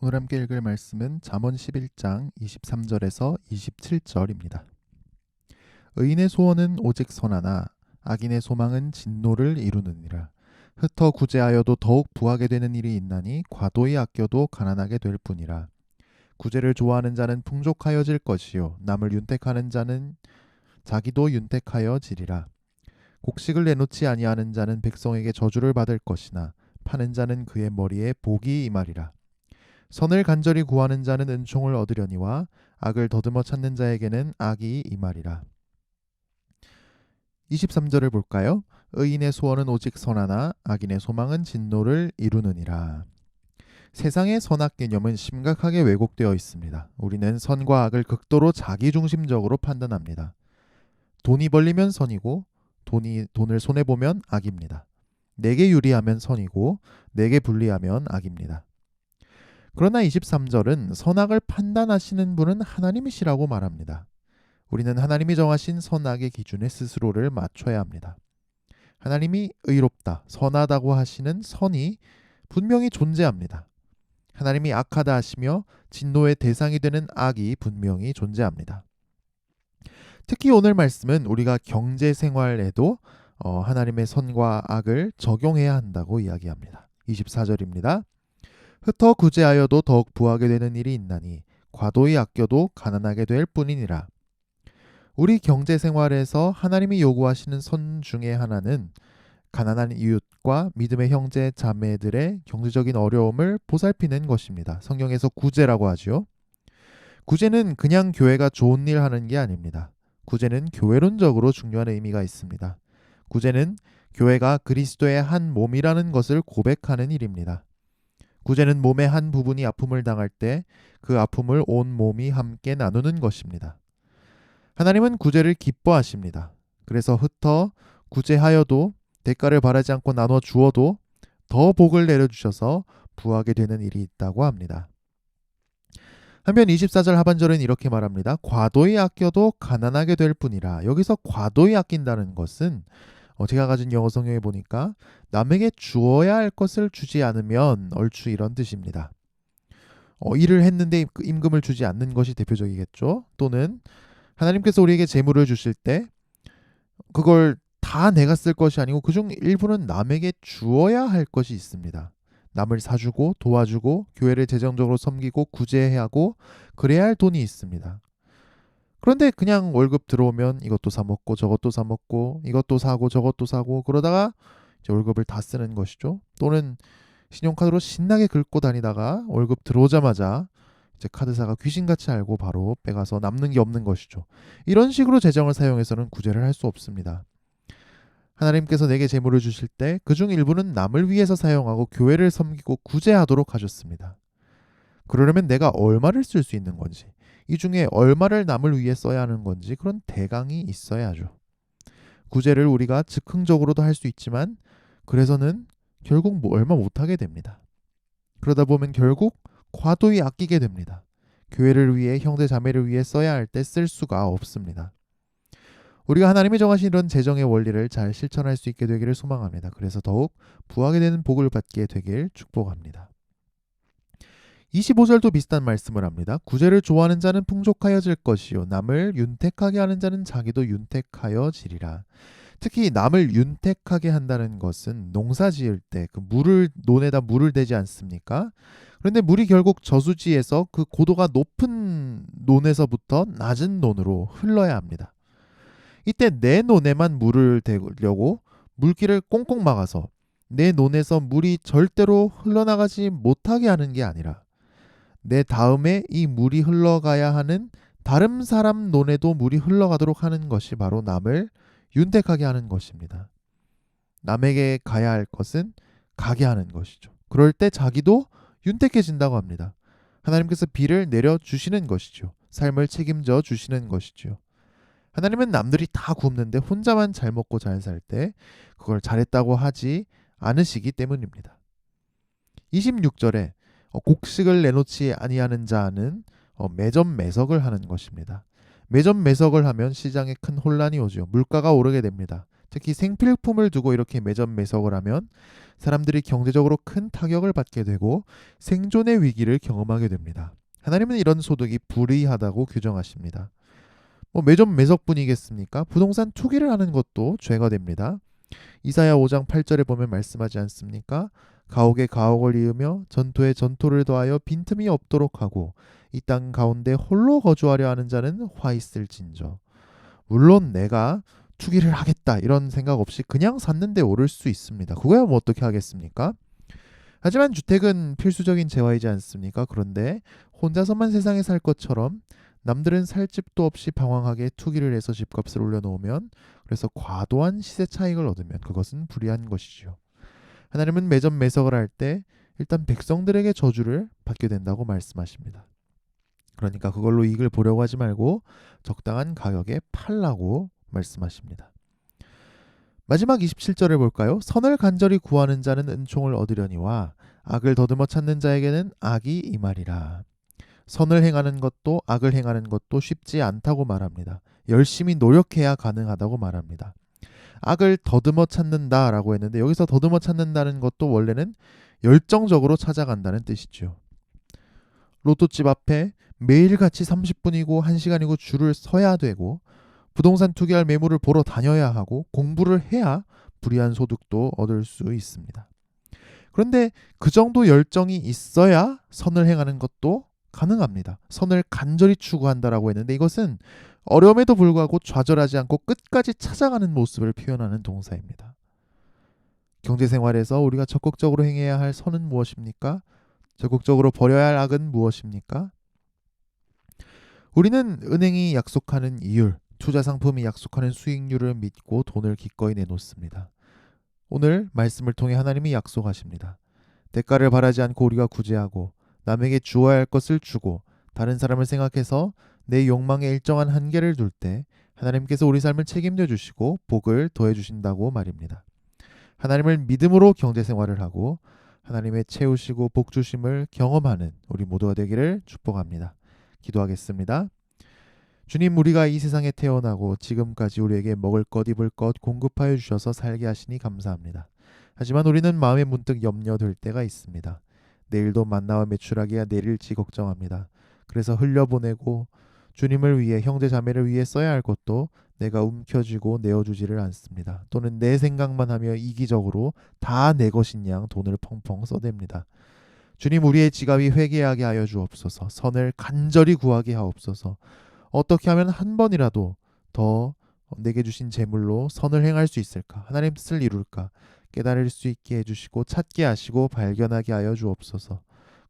오늘 함께 읽을 말씀은 잠언 11장 23절에서 27절입니다. 의인의 소원은 오직 선하나 악인의 소망은 진노를 이루느니라. 흩어 구제하여도 더욱 부하게 되는 일이 있나니 과도히 아껴도 가난하게 될 뿐이라. 구제를 좋아하는 자는 풍족하여질 것이요 남을 윤택하는 자는 자기도 윤택하여지리라. 곡식을 내놓지 아니하는 자는 백성에게 저주를 받을 것이나 파는 자는 그의 머리에 복이 임하리라. 선을 간절히 구하는 자는 은총을 얻으려니와 악을 더듬어 찾는 자에게는 악이 임하리라. 23절을 볼까요? 의인의 소원은 오직 선하나 악인의 소망은 진노를 이루느니라. 세상의 선악 개념은 심각하게 왜곡되어 있습니다. 우리는 선과 악을 극도로 자기중심적으로 판단합니다. 돈이 벌리면 선이고 돈을 손해보면 악입니다. 내게 유리하면 선이고 내게 불리하면 악입니다. 그러나 23절은 선악을 판단하시는 분은 하나님이시라고 말합니다. 우리는 하나님이 정하신 선악의 기준에 스스로를 맞춰야 합니다. 하나님이 의롭다, 선하다고 하시는 선이 분명히 존재합니다. 하나님이 악하다 하시며 진노의 대상이 되는 악이 분명히 존재합니다. 특히 오늘 말씀은 우리가 경제 생활에도 하나님의 선과 악을 적용해야 한다고 이야기합니다. 24절입니다. 흩어 구제하여도 더욱 부하게 되는 일이 있나니 과도히 아껴도 가난하게 될 뿐이니라. 우리 경제 생활에서 하나님이 요구하시는 선 중에 하나는 가난한 이웃과 믿음의 형제 자매들의 경제적인 어려움을 보살피는 것입니다. 성경에서 구제라고 하죠. 구제는 그냥 교회가 좋은 일 하는 게 아닙니다. 구제는 교회론적으로 중요한 의미가 있습니다. 구제는 교회가 그리스도의 한 몸이라는 것을 고백하는 일입니다. 구제는 몸의 한 부분이 아픔을 당할 때 그 아픔을 온 몸이 함께 나누는 것입니다. 하나님은 구제를 기뻐하십니다. 그래서 흩어 구제하여도 대가를 바라지 않고 나눠 주어도 더 복을 내려주셔서 부하게 되는 일이 있다고 합니다. 한편 24절 하반절은 이렇게 말합니다. 과도히 아껴도 가난하게 될 뿐이라. 여기서 과도히 아낀다는 것은 제가 가진 영어 성경에 보니까 남에게 주어야 할 것을 주지 않으면 얼추 이런 뜻입니다. 일을 했는데 임금을 주지 않는 것이 대표적이겠죠. 또는 하나님께서 우리에게 재물을 주실 때 그걸 다 내가 쓸 것이 아니고 그중 일부는 남에게 주어야 할 것이 있습니다. 남을 사주고 도와주고 교회를 재정적으로 섬기고 구제해야 하고 그래야 할 돈이 있습니다. 그런데 그냥 월급 들어오면 이것도 사 먹고 저것도 사 먹고 이것도 사고 저것도 사고 그러다가 이제 월급을 다 쓰는 것이죠. 또는 신용카드로 신나게 긁고 다니다가 월급 들어오자마자 이제 카드사가 귀신같이 알고 바로 빼가서 남는 게 없는 것이죠. 이런 식으로 재정을 사용해서는 구제를 할 수 없습니다. 하나님께서 내게 재물을 주실 때 그중 일부는 남을 위해서 사용하고 교회를 섬기고 구제하도록 하셨습니다. 그러려면 내가 얼마를 쓸 수 있는 건지, 이 중에 얼마를 남을 위해 써야 하는 건지 그런 대강이 있어야죠. 구제를 우리가 즉흥적으로도 할 수 있지만 그래서는 결국 얼마 못하게 됩니다. 그러다 보면 결국 과도히 아끼게 됩니다. 교회를 위해 형제 자매를 위해 써야 할 때 쓸 수가 없습니다. 우리가 하나님이 정하신 이런 재정의 원리를 잘 실천할 수 있게 되기를 소망합니다. 그래서 더욱 부하게 되는 복을 받게 되길 축복합니다. 25절도 비슷한 말씀을 합니다. 구제를 좋아하는 자는 풍족하여질 것이요 남을 윤택하게 하는 자는 자기도 윤택하여지리라. 특히 남을 윤택하게 한다는 것은 농사 지을 때 그 논에다 물을 대지 않습니까? 그런데 물이 결국 저수지에서 그 고도가 높은 논에서부터 낮은 논으로 흘러야 합니다. 이때 내 논에만 물을 대려고 물길을 꽁꽁 막아서 내 논에서 물이 절대로 흘러나가지 못하게 하는 게 아니라 내 다음에 이 물이 흘러가야 하는 다른 사람 논에도 물이 흘러가도록 하는 것이 바로 남을 윤택하게 하는 것입니다. 남에게 가야 할 것은 가게 하는 것이죠. 그럴 때 자기도 윤택해진다고 합니다. 하나님께서 비를 내려주시는 것이죠. 삶을 책임져 주시는 것이죠. 하나님은 남들이 다 굶는데 혼자만 잘 먹고 잘 살 때 그걸 잘했다고 하지 않으시기 때문입니다. 26절에 곡식을 내놓지 아니하는 자는 매점 매석을 하는 것입니다. 매점 매석을 하면 시장에 큰 혼란이 오죠. 물가가 오르게 됩니다. 특히 생필품을 두고 이렇게 매점매석을 하면 사람들이 경제적으로 큰 타격을 받게 되고 생존의 위기를 경험하게 됩니다. 하나님은 이런 소득이 불의하다고 규정하십니다. 매점매석뿐이겠습니까? 부동산 투기를 하는 것도 죄가 됩니다. 이사야 5장 8절에 보면 말씀하지 않습니까? 가옥에 가옥을 이으며 전토에 전토를 더하여 빈틈이 없도록 하고 이 땅 가운데 홀로 거주하려 하는 자는 화 있을진저. 물론 내가 투기를 하겠다 이런 생각 없이 그냥 샀는데 오를 수 있습니다. 그거야 뭐 어떻게 하겠습니까? 하지만 주택은 필수적인 재화이지 않습니까? 그런데 혼자서만 세상에 살 것처럼 남들은 살 집도 없이 방황하게 투기를 해서 집값을 올려놓으면, 그래서 과도한 시세 차익을 얻으면 그것은 불의한 것이지요. 하나님은 매점매석을 할 때 일단 백성들에게 저주를 받게 된다고 말씀하십니다. 그러니까 그걸로 이익을 보려고 하지 말고 적당한 가격에 팔라고 말씀하십니다. 마지막 27절을 볼까요? 선을 간절히 구하는 자는 은총을 얻으려니와 악을 더듬어 찾는 자에게는 악이 임하리라. 선을 행하는 것도 악을 행하는 것도 쉽지 않다고 말합니다. 열심히 노력해야 가능하다고 말합니다. 악을 더듬어 찾는다라고 했는데 여기서 더듬어 찾는다는 것도 원래는 열정적으로 찾아간다는 뜻이죠. 로또집 앞에 매일같이 30분이고 1시간이고 줄을 서야 되고 부동산 투기할 매물을 보러 다녀야 하고 공부를 해야 불이한 소득도 얻을 수 있습니다. 그런데 그 정도 열정이 있어야 선을 행하는 것도 가능합니다. 선을 간절히 추구한다라고 했는데 이것은 어려움에도 불구하고 좌절하지 않고 끝까지 찾아가는 모습을 표현하는 동사입니다. 경제생활에서 우리가 적극적으로 행해야 할 선은 무엇입니까? 적극적으로 버려야 할 악은 무엇입니까? 우리는 은행이 약속하는 이율, 투자 상품이 약속하는 수익률을 믿고 돈을 기꺼이 내놓습니다. 오늘 말씀을 통해 하나님이 약속하십니다. 대가를 바라지 않고 우리가 구제하고 남에게 주어야 할 것을 주고 다른 사람을 생각해서 내 욕망에 일정한 한계를 둘 때 하나님께서 우리 삶을 책임져 주시고 복을 더해 주신다고 말입니다. 하나님을 믿음으로 경제생활을 하고 하나님의 채우시고 복 주심을 경험하는 우리 모두가 되기를 축복합니다. 기도하겠습니다. 주님, 우리가 이 세상에 태어나고 지금까지 우리에게 먹을 것 입을 것 공급하여 주셔서 살게 하시니 감사합니다. 하지만 우리는 마음에 문득 염려될 때가 있습니다. 내일도 만나와 매출하기야 내릴지 걱정합니다. 그래서 흘려보내고 주님을 위해, 형제 자매를 위해 써야 할 것도 내가 움켜쥐고 내어주지를 않습니다. 또는 내 생각만 하며 이기적으로 다 내 것인 양 돈을 펑펑 써댑니다. 주님, 우리의 지갑이 회개하게 하여 주옵소서. 선을 간절히 구하게 하옵소서. 어떻게 하면 한 번이라도 더 내게 주신 재물로 선을 행할 수 있을까? 하나님 뜻을 이룰까? 깨달을 수 있게 해주시고 찾게 하시고 발견하게 하여 주옵소서.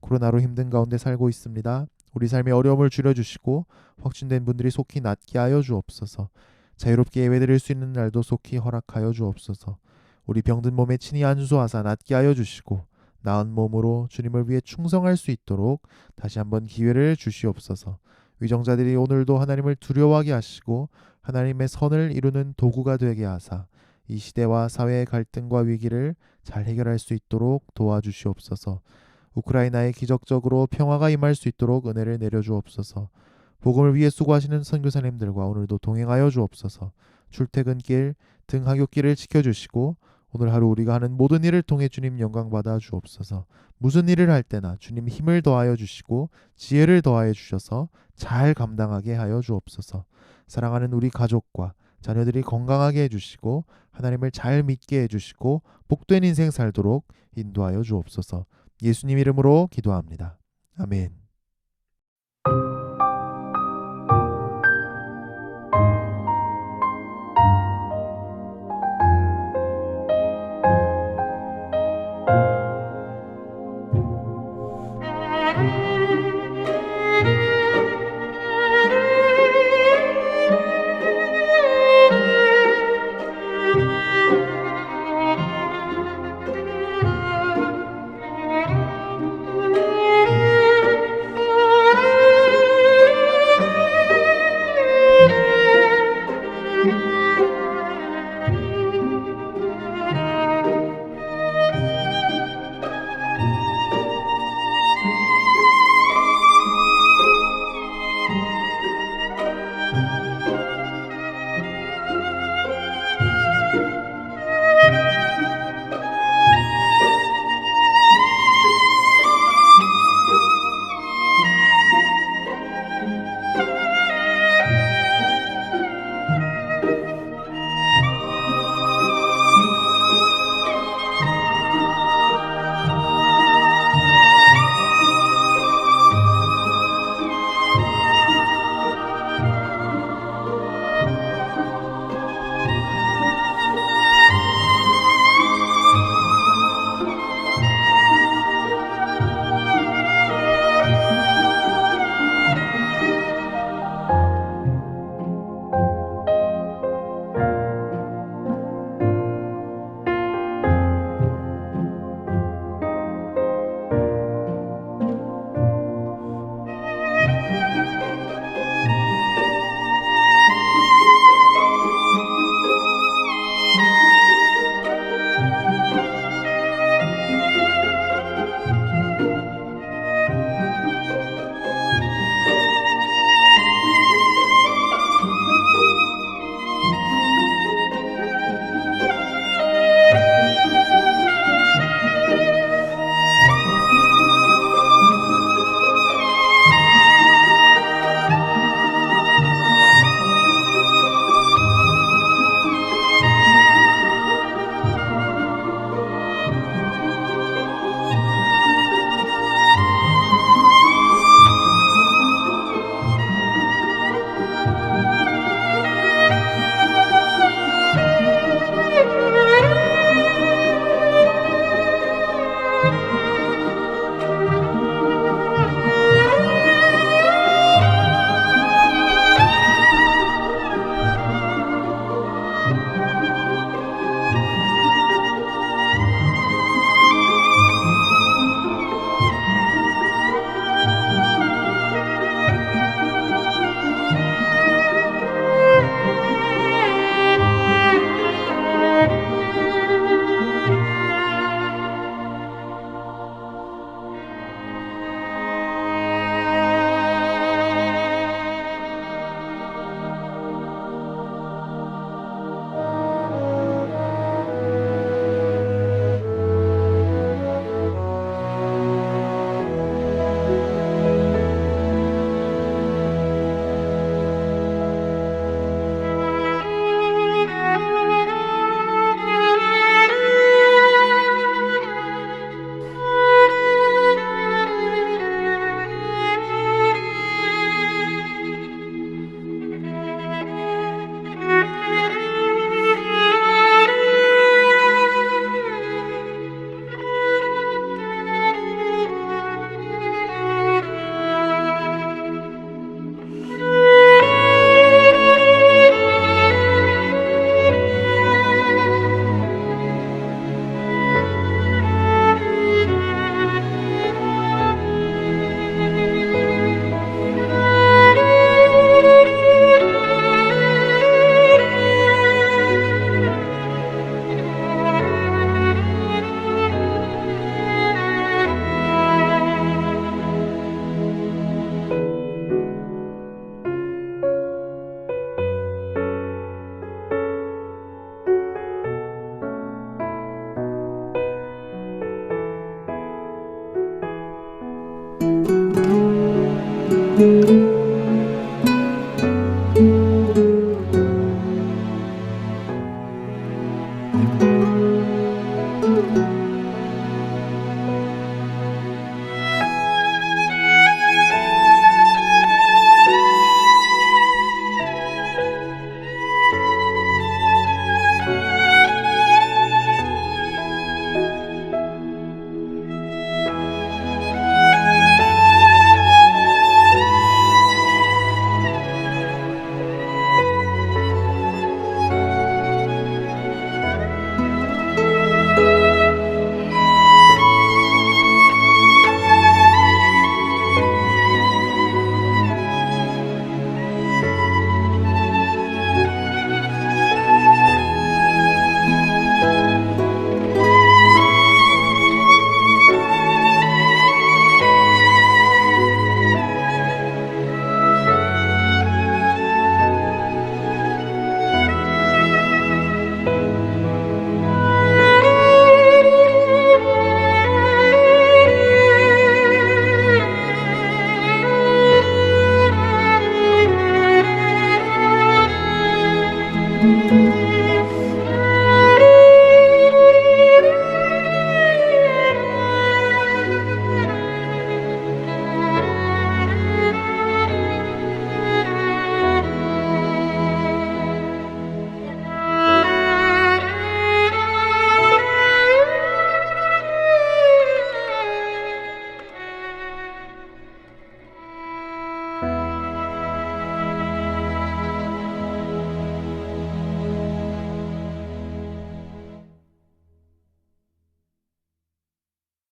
코로나로 힘든 가운데 살고 있습니다. 우리 삶의 어려움을 줄여주시고 확진된 분들이 속히 낫게 하여 주옵소서. 자유롭게 예배드릴 수 있는 날도 속히 허락하여 주옵소서. 우리 병든 몸에 친히 안수하사 낫게 하여 주시고 나은 몸으로 주님을 위해 충성할 수 있도록 다시 한번 기회를 주시옵소서. 위정자들이 오늘도 하나님을 두려워하게 하시고 하나님의 선을 이루는 도구가 되게 하사 이 시대와 사회의 갈등과 위기를 잘 해결할 수 있도록 도와주시옵소서. 우크라이나에 기적적으로 평화가 임할 수 있도록 은혜를 내려주옵소서. 복음을 위해 수고하시는 선교사님들과 오늘도 동행하여 주옵소서. 출퇴근길, 등하굣길을 지켜주시고 오늘 하루 우리가 하는 모든 일을 통해 주님 영광 받아 주옵소서. 무슨 일을 할 때나 주님 힘을 더하여 주시고 지혜를 더하여 주셔서 잘 감당하게 하여 주옵소서. 사랑하는 우리 가족과 자녀들이 건강하게 해주시고 하나님을 잘 믿게 해주시고 복된 인생 살도록 인도하여 주옵소서. 예수님 이름으로 기도합니다. 아멘.